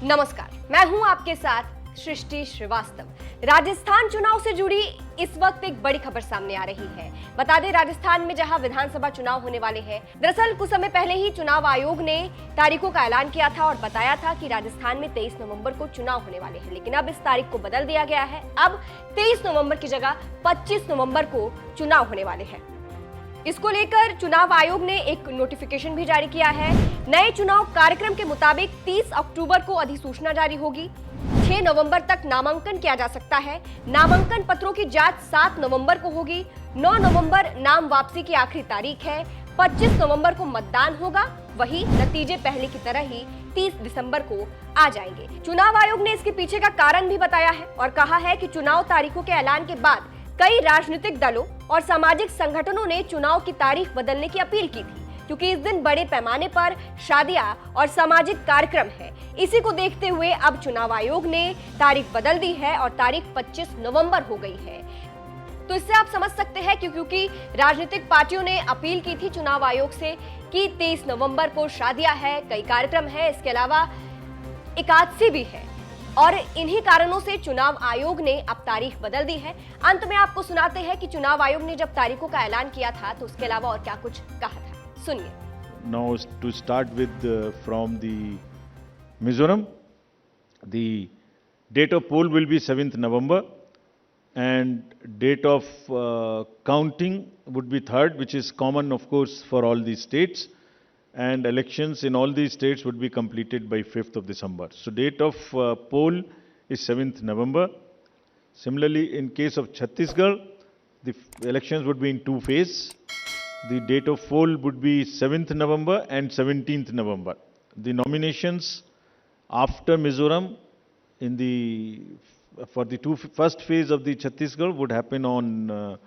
नमस्कार, मैं हूं आपके साथ सृष्टि श्रीवास्तव। राजस्थान चुनाव से जुड़ी इस वक्त एक बड़ी खबर सामने आ रही है। बता दें, राजस्थान में जहां विधानसभा चुनाव होने वाले हैं, दरअसल कुछ समय पहले ही चुनाव आयोग ने तारीखों का ऐलान किया था और बताया था कि राजस्थान में 23 नवंबर को चुनाव होने वाले हैं। लेकिन अब इस तारीख को बदल दिया गया है। अब 23 नवंबर की जगह 25 नवंबर को चुनाव होने वाले हैं। इसको लेकर चुनाव आयोग ने एक नोटिफिकेशन भी जारी किया है। नए चुनाव कार्यक्रम के मुताबिक 30 अक्टूबर को अधिसूचना जारी होगी। 6 नवंबर तक नामांकन किया जा सकता है। नामांकन पत्रों की जांच 7 नवंबर को होगी। 9 नवंबर नाम वापसी की आखिरी तारीख है। 25 नवंबर को मतदान होगा। वही नतीजे पहले की तरह ही 30 दिसंबर को आ जाएंगे। चुनाव आयोग ने इसके पीछे का कारण भी बताया है और कहा है कि चुनाव तारीखों के ऐलान के बाद कई राजनीतिक दलों और सामाजिक संगठनों ने चुनाव की तारीख बदलने की अपील की थी, क्योंकि इस दिन बड़े पैमाने पर शादियां और सामाजिक कार्यक्रम है। इसी को देखते हुए अब चुनाव आयोग ने तारीख बदल दी है और तारीख 25 नवंबर हो गई है। तो इससे आप समझ सकते हैं क्योंकि राजनीतिक पार्टियों ने अपील की थी चुनाव आयोग से कि 23 नवंबर को शादियां है, कई कार्यक्रम है, इसके अलावा एकादशी भी है और इन्हीं कारणों से चुनाव आयोग ने अब तारीख बदल दी है। अंत में आपको सुनाते हैं कि चुनाव आयोग ने जब तारीखों का ऐलान किया था तो उसके अलावा और क्या कुछ कहा था, सुनिए। Now to start with from the Mizoram, the date of poll will be 7th November and date of counting would be 3rd, which is common of course for all these states, and elections in all these states would be completed by 5th of December. So date of poll is 7th November. Similarly, in case of Chhattisgarh, the elections would be in two phases. The date of poll would be 7th November and 17th November. The nominations after Mizoram for the first phase of the Chhattisgarh would happen on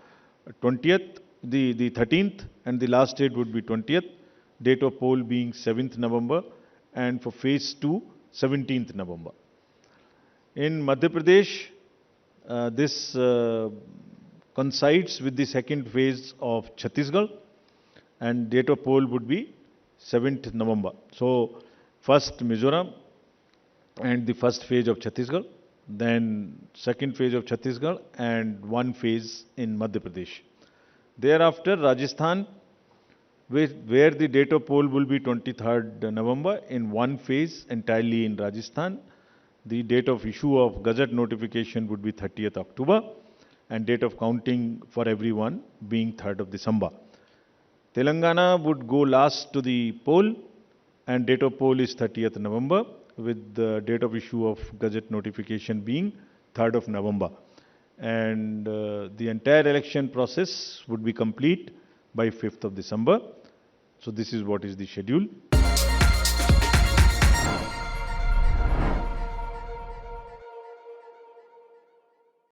20th, the 13th, and the last date would be 20th. Date of poll being 7th November, and for phase 2, 17th November. In Madhya Pradesh, this coincides with the second phase of Chhattisgarh, and date of poll would be 7th November. So, first Mizoram and the first phase of Chhattisgarh, then second phase of Chhattisgarh, and one phase in Madhya Pradesh. Thereafter, Rajasthan, where the date of poll will be 23rd November in one phase entirely in Rajasthan. The date of issue of Gazette notification would be 30th October and date of counting for everyone being 3rd of December. Telangana would go last to the poll and date of poll is 30th November with the date of issue of Gazette notification being 3rd of November. And the entire election process would be complete by 5th of December. So this is what is the schedule.